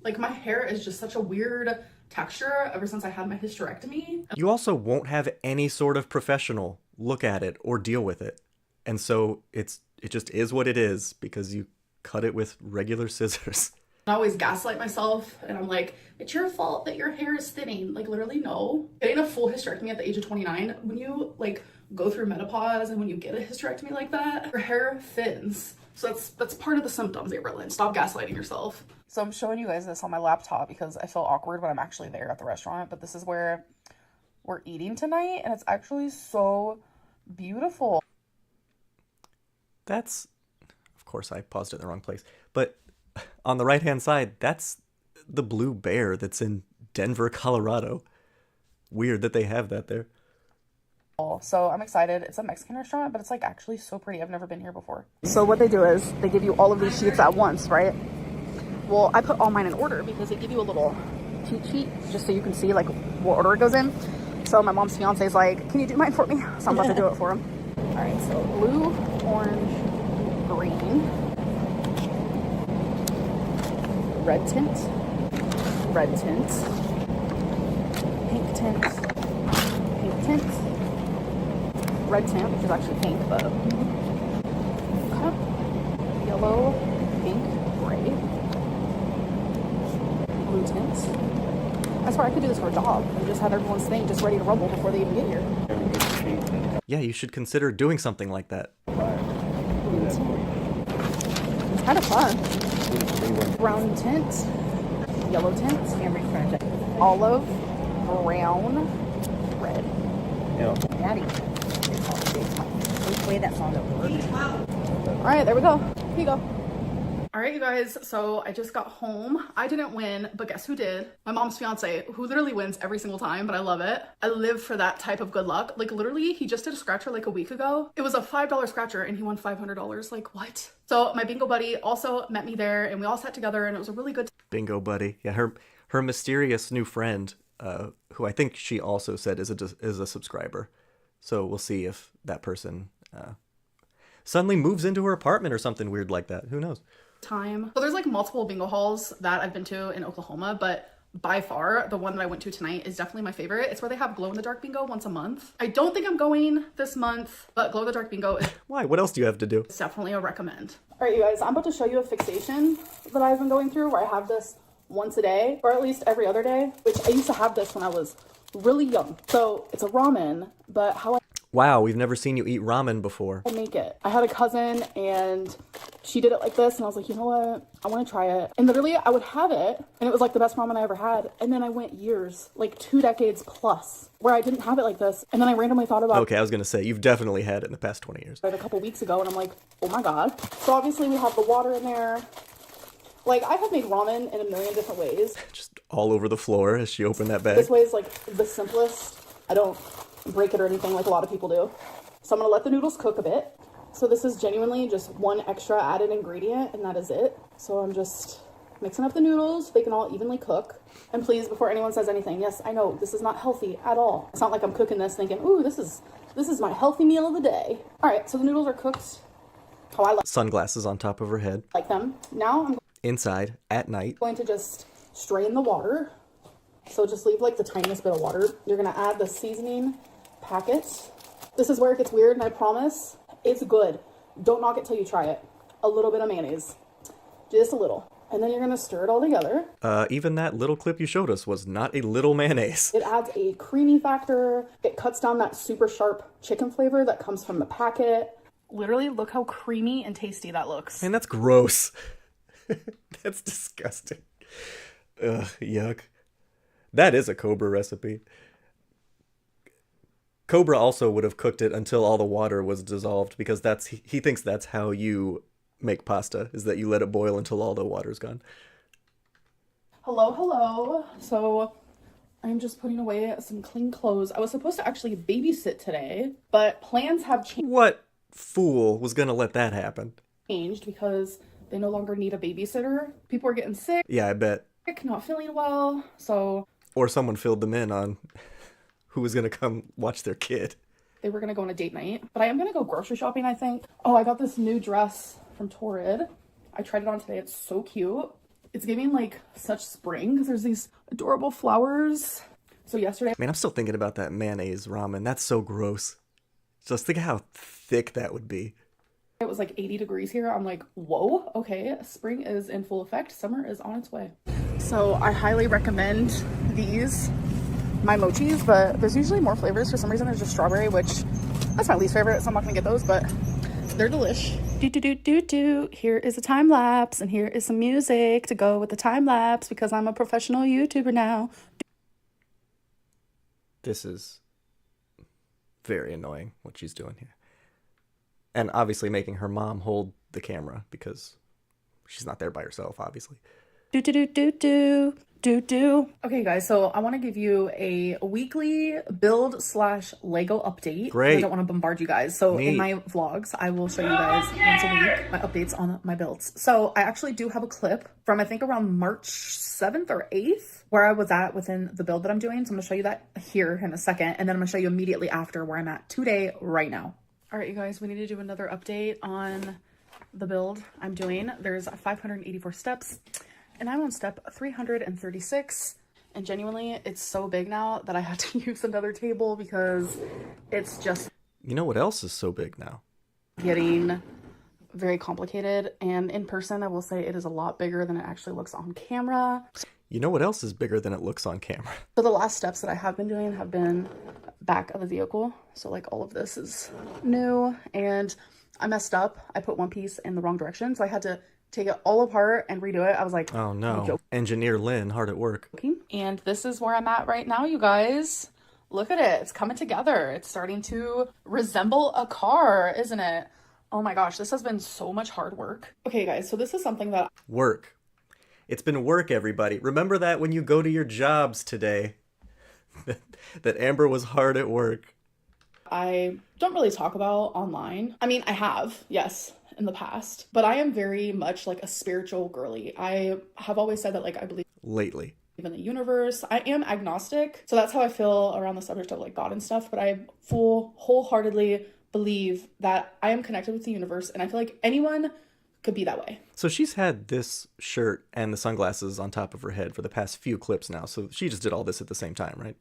Like, my hair is just such a weird texture ever since I had my hysterectomy. You also won't have any sort of professional look at it or deal with it. And so it just is what it is because you cut it with regular scissors. I always gaslight myself, and I'm like, it's your fault that your hair is thinning. Like, literally, no. Getting a full hysterectomy at the age of 29, when you like go through menopause and when you get a hysterectomy like that, your hair thins. So that's part of the symptoms, Amberlynn. Stop gaslighting yourself. So I'm showing you guys this on my laptop because I feel awkward when I'm actually there at the restaurant, but this is where we're eating tonight, and it's actually so beautiful. That's, of course, I paused it in the wrong place, but on the right-hand side, that's the Blue Bear that's in Denver, Colorado. Weird that they have that there. So I'm excited. It's a Mexican restaurant, but it's like actually so pretty. I've never been here before. So what they do is they give you all of these sheets at once, right? Well, I put all mine in order because they give you a little cheat sheet just so you can see like what order it goes in. So my mom's fiance is like, can you do mine for me? So I'm about to do it for him. All right, so blue, orange, green, red tint, pink tint, pink tint, red tint, which is actually pink, but okay. Yellow, pink, gray, blue tint. I swear I could do this for a job and just have everyone's thing just ready to rumble before they even get here. Yeah, you should consider doing something like that. Blue tint. It's kind of fun. Brown tint. yellow tint, and refresh it. Olive, brown, red. Yeah. Daddy. Which way that song goes. All right, there we go. Here you go. All right, you guys, so I just got home. I didn't win, but guess who did? My mom's fiance, who literally wins every single time, but I love it. I live for that type of good luck. Like, literally, he just did a scratcher like a week ago. It was a $5 scratcher, and he won $500. Like, what? So my bingo buddy also met me there, and we all sat together, and it was a really good Bingo buddy. Yeah, her mysterious new friend, who I think she also said is a subscriber. So we'll see if that person suddenly moves into her apartment or something weird like that. Who knows? time. So there's like multiple bingo halls that I've been to in Oklahoma, but by far the one that I went to tonight is definitely my favorite. It's where they have glow in the dark bingo once a month. I don't think I'm going this month, but glow in the dark bingo is Why? What else do you have to do? definitely a recommend. All right, you guys, I'm about to show you a fixation that I've been going through where I have this once a day, or at least every other day, which I used to have this when I was really young. So it's a ramen, but how Wow, we've never seen you eat ramen before. I make it. I had a cousin and she did it like this, and I was like, you know what? I want to try it. And literally, I would have it, and it was like the best ramen I ever had. And then I went years, like 2 decades plus, where I didn't have it like this. And then I randomly thought about Okay, I was gonna say you've definitely had it in the past 20 years. it a couple weeks ago, and I'm like, oh my god. So obviously, we have the water in there. Like, I have made ramen in a million different ways. Just all over the floor as she opened that bag. This way is like the simplest. I don't break it or anything like a lot of people do. So I'm gonna let the noodles cook a bit. So this is genuinely just one extra added ingredient, and that is it. So I'm just mixing up the noodles so they can all evenly cook. And please, before anyone says anything, yes, I know this is not healthy at all. It's not like I'm cooking this thinking, ooh, this is my healthy meal of the day. All right, so the noodles are cooked how I Sunglasses on top of her head. like them. Now I'm Inside, at night. going to just strain the water. So just leave like the tiniest bit of water. You're gonna add the seasoning packet. This is where it gets weird, and I promise it's good. Don't knock it till you try it. A little bit of mayonnaise, just a little. And then you're gonna stir it all together. Even that little clip you showed us was not a little mayonnaise. It adds a creamy factor. It cuts down that super sharp chicken flavor that comes from the packet. Literally, look how creamy and tasty that looks. Man, that's gross. That's disgusting. Ugh, yuck. That is a Cobra recipe. Cobra also would have cooked it until all the water was dissolved, because he thinks that's how you make pasta, is that you let it boil until all the water's gone. Hello. So I'm just putting away some clean clothes. I was supposed to actually babysit today, but plans have What fool was gonna let that happen? changed because they no longer need a babysitter. People are getting sick, Yeah, I bet. not feeling well. So Or someone filled them in on who was gonna come watch their kid. they were gonna go on a date night. But I am gonna go grocery shopping, I think. Oh, I got this new dress from Torrid. I tried it on today. It's so cute. It's giving like such spring because there's these adorable flowers. So yesterday, Man, I'm still thinking about that mayonnaise ramen. That's so gross. Just think how thick that would be. it was like 80 degrees here. I'm like, whoa, okay, spring is in full effect. Summer is on its way. So I highly recommend these, my mochis, but there's usually more flavors. For some reason, there's just strawberry, which that's my least favorite, so I'm not gonna get those, but they're delish. Here is a time lapse, and here is some music to go with the time lapse because I'm a professional YouTuber now. This is very annoying what she's doing here. And obviously making her mom hold the camera because she's not there by herself, obviously. Okay, guys, so I want to give you a weekly build/Lego update. Great. I don't want to bombard you guys. So in my vlogs, I will show you guys once a week my updates on my builds. So I actually do have a clip from, I think, around March 7th or 8th where I was at within the build that I'm doing. So I'm going to show you that here in a second. And then I'm going to show you immediately after where I'm at today, right now. All right, you guys, we need to do another update on the build I'm doing. There's 584 steps. And I'm on step 336, and genuinely, it's so big now that I had to use another table because it's just... You know what else is so big now? Getting very complicated, and in person, I will say it is a lot bigger than it actually looks on camera. You know what else is bigger than it looks on camera? So the last steps that I have been doing have been back of the vehicle. So like all of this is new, and I messed up. I put one piece in the wrong direction, so I had to take it all apart and redo it. I was like, Oh no. Engineer Lynn, hard at work. joking. And this is where I'm at right now, you guys. Look at it. It's coming together. It's starting to resemble a car, isn't it? Oh my gosh, this has been so much hard work. Okay, guys, so this is something that Work. It's been work, everybody. Remember that when you go to your jobs today. That Amber was hard at work. I don't really talk about online. I mean, I have, yes, in the past, but I am very much like a spiritual girly. I have always said that, like, I believe Lately. in the universe. I am agnostic, so that's how I feel around the subject of like God and stuff, but I wholeheartedly believe that I am connected with the universe, and I feel like anyone could be that way. So she's had this shirt and the sunglasses on top of her head for the past few clips now. So she just did all this at the same time, right?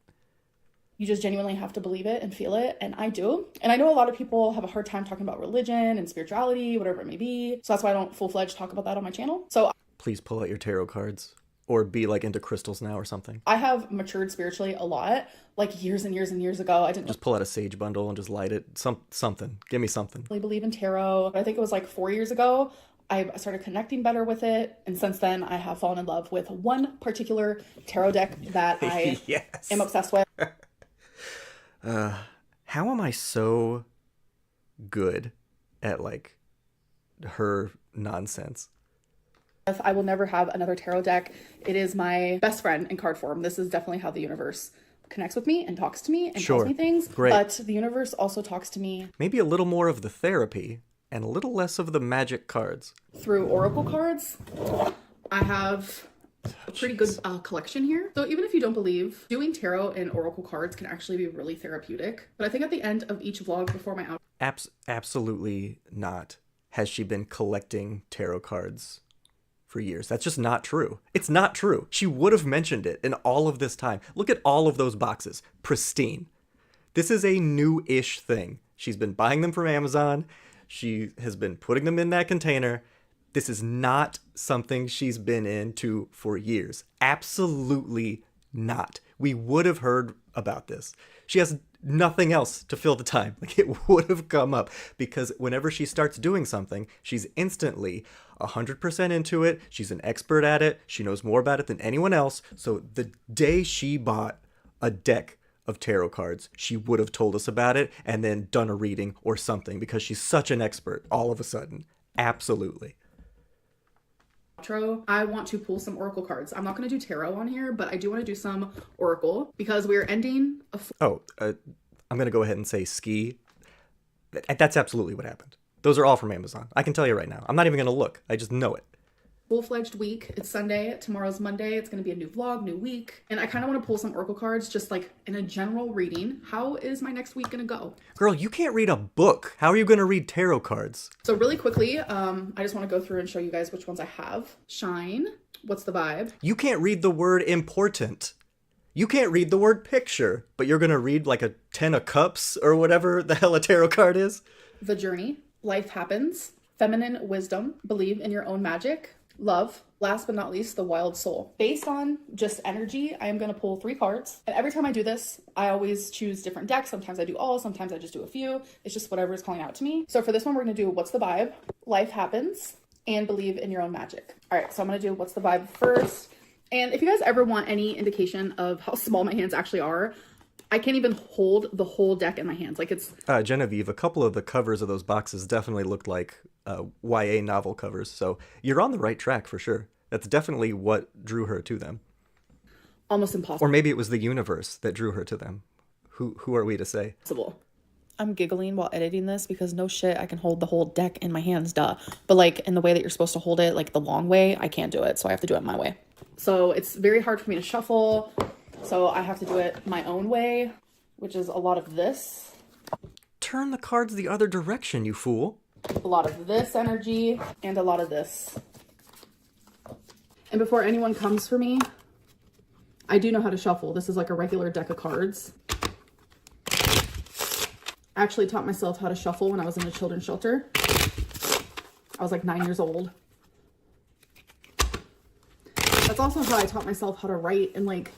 You just genuinely have to believe it and feel it, and I do. And I know a lot of people have a hard time talking about religion and spirituality, whatever it may be. So that's why I don't full-fledged talk about that on my channel. So Please pull out your tarot cards. Or be like into crystals now or something. I have matured spiritually a lot, like years and years and years ago. I didn't Just pull out a sage bundle and just light it. Something. Give me something. really believe in tarot. But I think it was like 4 years ago, I started connecting better with it. And since then, I have fallen in love with one particular tarot deck that I Yes. am obsessed with. How am I so good at like her nonsense? I will never have another tarot deck. It is my best friend in card form. This is definitely how the universe connects with me and talks to me and Sure. tells me things. Great. But the universe also talks to me Maybe a little more of the therapy and a little less of the magic cards. through oracle cards. I have a pretty good collection here. So even if you don't believe, doing tarot and oracle cards can actually be really therapeutic. But I think at the end of each vlog before my out, Absolutely not. Has she been collecting tarot cards for years? That's just not true. It's not true. She would have mentioned it in all of this time. Look at all of those boxes. Pristine. This is a new-ish thing. She's been buying them from Amazon. She has been putting them in that container. This is not something she's been into for years. Absolutely not. We would have heard about this. She has nothing else to fill the time. Like, it would have come up because whenever she starts doing something, she's instantly 100% into it. She's an expert at it. She knows more about it than anyone else. So the day she bought a deck of tarot cards, she would have told us about it and then done a reading or something because she's such an expert all of a sudden. Absolutely. I want to pull some oracle cards. I'm not going to do tarot on here, but I do want to do some oracle because we're ending a I'm going to go ahead and say ski. That's absolutely what happened. Those are all from Amazon. I can tell you right now. I'm not even going to look. I just know it. full-fledged week. It's Sunday. Tomorrow's Monday. It's going to be a new vlog, new week. And I kind of want to pull some oracle cards just like in a general reading. How is my next week going to go? Girl, you can't read a book. How are you going to read tarot cards? So really quickly, I just want to go through and show you guys which ones I have. Shine. What's the vibe? You can't read the word important. You can't read the word picture, but you're going to read like a 10 of cups or whatever the hell a tarot card is? The journey. Life happens. Feminine wisdom. Believe in your own magic. Love. Last but not least, the wild soul. Based on just energy, I am going to pull 3 cards. And every time I do this, I always choose different decks. Sometimes I do all, sometimes I just do a few. It's just whatever is calling out to me. So for this one, we're going to do what's the vibe, life happens, and believe in your own magic. All right, so I'm going to do what's the vibe first. And if you guys ever want any indication of how small my hands actually are, I can't even hold the whole deck in my hands. Like it's... Genevieve, a couple of the covers of those boxes definitely looked like YA novel covers. So you're on the right track for sure. That's definitely what drew her to them. almost impossible. Or maybe it was the universe that drew her to them. Who are we to say? I'm giggling while editing this because no shit, I can hold the whole deck in my hands, duh. But like in the way that you're supposed to hold it, like the long way, I can't do it. So I have to do it my way. So it's very hard for me to shuffle. So I have to do it my own way, which is a lot of this. Turn the cards the other direction, you fool. A lot of this energy and a lot of this. And before anyone comes for me, I do know how to shuffle. This is like a regular deck of cards. I actually taught myself how to shuffle when I was in a children's shelter. I was like 9 years old. That's also how I taught myself how to write in like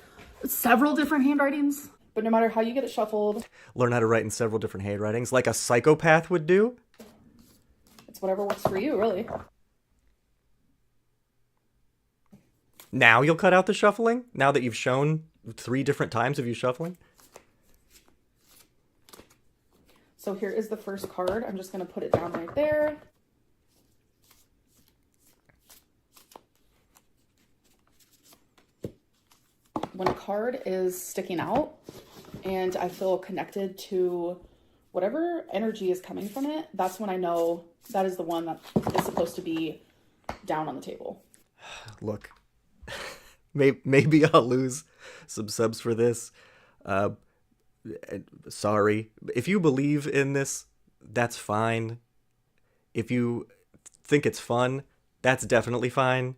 several different handwritings. But no matter how you get it shuffled, Learn how to write in several different handwritings like a psychopath would do. it's whatever works for you, really. Now you'll cut out the shuffling? Now that you've shown 3 different times of you shuffling? So here is the first card. I'm just going to put it down right there. When a card is sticking out and I feel connected to whatever energy is coming from it, that's when I know that is the one that is supposed to be down on the table. Look, maybe I'll lose some subs for this. Sorry. If you believe in this, that's fine. If you think it's fun, that's definitely fine.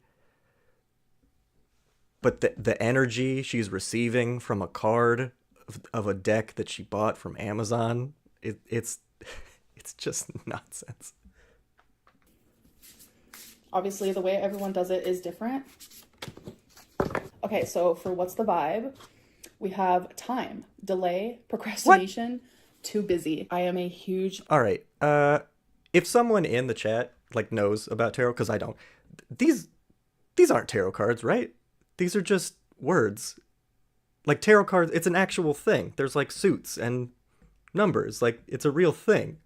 But the energy she's receiving from a card of a deck that she bought from Amazon, it's just nonsense. Obviously, the way everyone does it is different. Okay, so for what's the vibe, we have time, delay, procrastination, too busy. I am a huge... All right. If someone in the chat like knows about tarot, because I don't, these aren't tarot cards, right? These are just words. Like tarot cards, it's an actual thing. There's like suits and numbers. Like it's a real thing.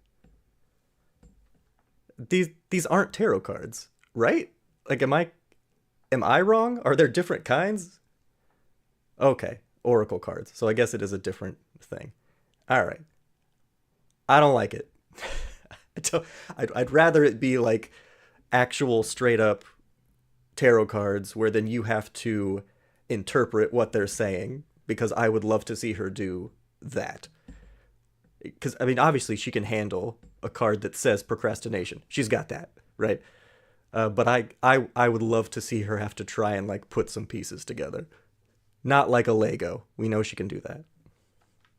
These aren't tarot cards, right? Like am I wrong? Are there different kinds? Okay, oracle cards. So I guess it is a different thing. All right. I don't like it. I'd rather it be like actual straight up tarot cards where then you have to interpret what they're saying, because I would love to see her do that. Because, I mean, obviously she can handle a card that says procrastination. She's got that, right? But I would love to see her have to try and like put some pieces together. Not like a Lego. We know she can do that.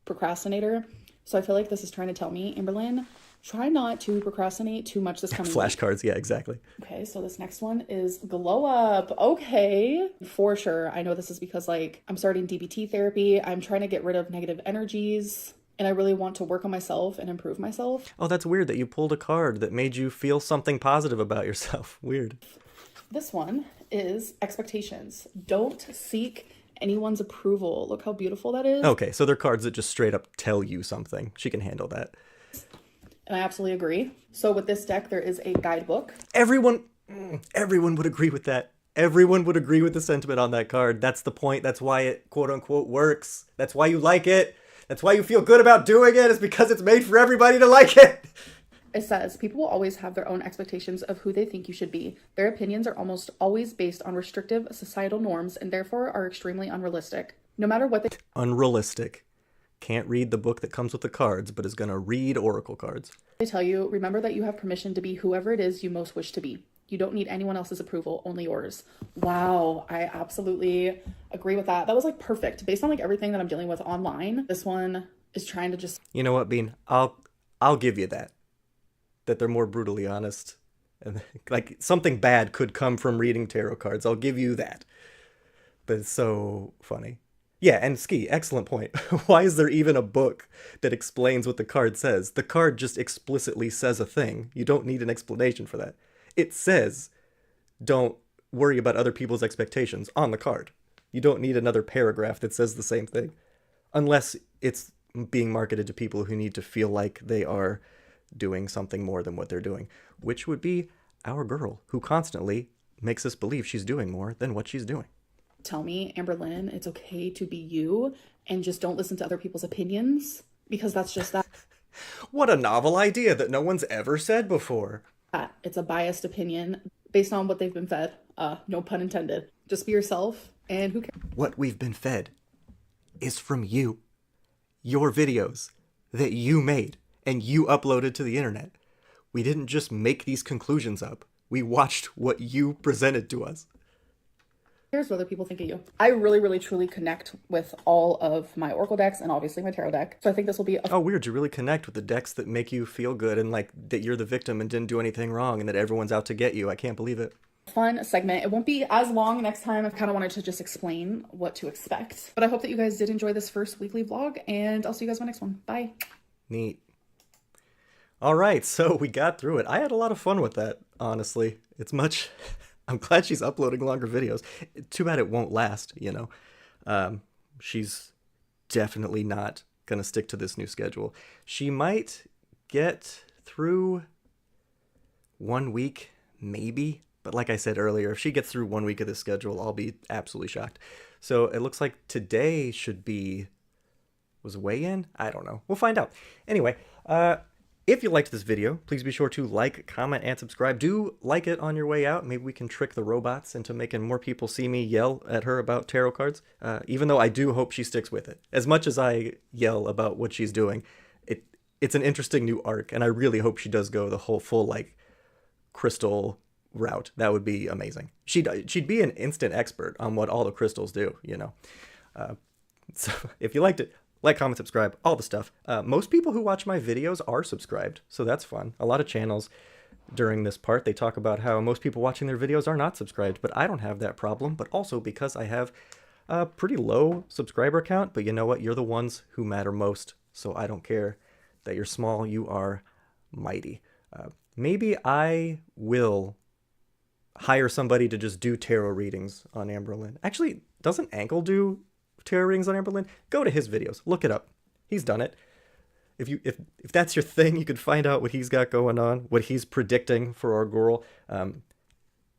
Procrastinator. So I feel like this is trying to tell me, Amberlynn, try not to procrastinate too much this coming week. Flashcards, yeah, exactly. Okay, so this next one is glow up. Okay, for sure. I know this is because like I'm starting DBT therapy. I'm trying to get rid of negative energies and I really want to work on myself and improve myself. Oh, that's weird that you pulled a card that made you feel something positive about yourself. Weird. This one is expectations. Don't seek anyone's approval. Look how beautiful that is. Okay, so they're cards that just straight up tell you something. She can handle that. And I absolutely agree. So with this deck, there is a guidebook. Everyone would agree with that. Everyone would agree with the sentiment on that card. That's the point. That's why it quote unquote works. That's why you like it. That's why you feel good about doing it, is because it's made for everybody to like it. It says, people will always have their own expectations of who they think you should be. Their opinions are almost always based on restrictive societal norms and therefore are extremely unrealistic. No matter what they... Unrealistic. Can't read the book that comes with the cards, but is going to read oracle cards. They tell you, remember that you have permission to be whoever it is you most wish to be. You don't need anyone else's approval, only yours. Wow, I absolutely agree with that. That was like perfect. Based on like everything that I'm dealing with online, this one is trying to just... You know what, Bean? I'll give you that. That they're more brutally honest. And like something bad could come from reading tarot cards. I'll give you that. But it's so funny. Yeah, and Ski, excellent point. Why is there even a book that explains what the card says? The card just explicitly says a thing. You don't need an explanation for that. It says, don't worry about other people's expectations on the card. You don't need another paragraph that says the same thing. Unless it's being marketed to people who need to feel like they are doing something more than what they're doing. Which would be our girl, who constantly makes us believe she's doing more than what she's doing. Tell me, Amberlynn, it's okay to be you and just don't listen to other people's opinions, because that's just that. What a novel idea that no one's ever said before. It's a biased opinion based on what they've been fed. No pun intended. Just be yourself, and who cares? What we've been fed is from you. Your videos that you made and you uploaded to the internet. We didn't just make these conclusions up. We watched what you presented to us. Here's what other people think of you. I really, really, truly connect with all of my oracle decks and obviously my tarot deck. So I think this will be Oh, weird. You really connect with the decks that make you feel good and like that you're the victim and didn't do anything wrong and that everyone's out to get you. I can't believe it. Fun segment. It won't be as long next time. I kind of wanted to just explain what to expect. But I hope that you guys did enjoy this first weekly vlog, and I'll see you guys in my next one. Bye. Neat. All right, so we got through it. I had a lot of fun with that, honestly. It's much I'm glad she's uploading longer videos. Too bad it won't last, you know. She's definitely not going to stick to this new schedule. She might get through 1 week, maybe. But like I said earlier, if she gets through 1 week of this schedule, I'll be absolutely shocked. So it looks like today should be... Was weigh-in? I don't know. We'll find out. Anyway, if you liked this video, please be sure to like, comment, and subscribe. Do like it on your way out. Maybe we can trick the robots into making more people see me yell at her about tarot cards. Even though I do hope she sticks with it. As much as I yell about what she's doing, it's an interesting new arc, and I really hope she does go the whole full, like, crystal route. That would be amazing. She'd be an instant expert on what all the crystals do, you know. So if you liked it, like, comment, subscribe, all the stuff. Most people who watch my videos are subscribed, so that's fun. A lot of channels during this part, they talk about how most people watching their videos are not subscribed, but I don't have that problem, but also because I have a pretty low subscriber count, but you know what? You're the ones who matter most, so I don't care that you're small. You are mighty. Maybe I will hire somebody to just do tarot readings on Amberlynn. Actually, doesn't Ankle do tarot readings on Amberlynn? Go to his videos. Look it up. He's done it. If that's your thing, you could find out what he's got going on, what he's predicting for our girl.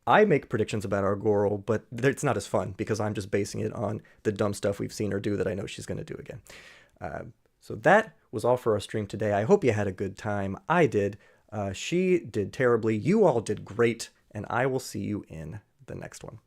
I make predictions about our girl, but it's not as fun because I'm just basing it on the dumb stuff we've seen her do that I know she's going to do again. So that was all for our stream today. I hope you had a good time. I did. She did terribly. You all did great. And I will see you in the next one.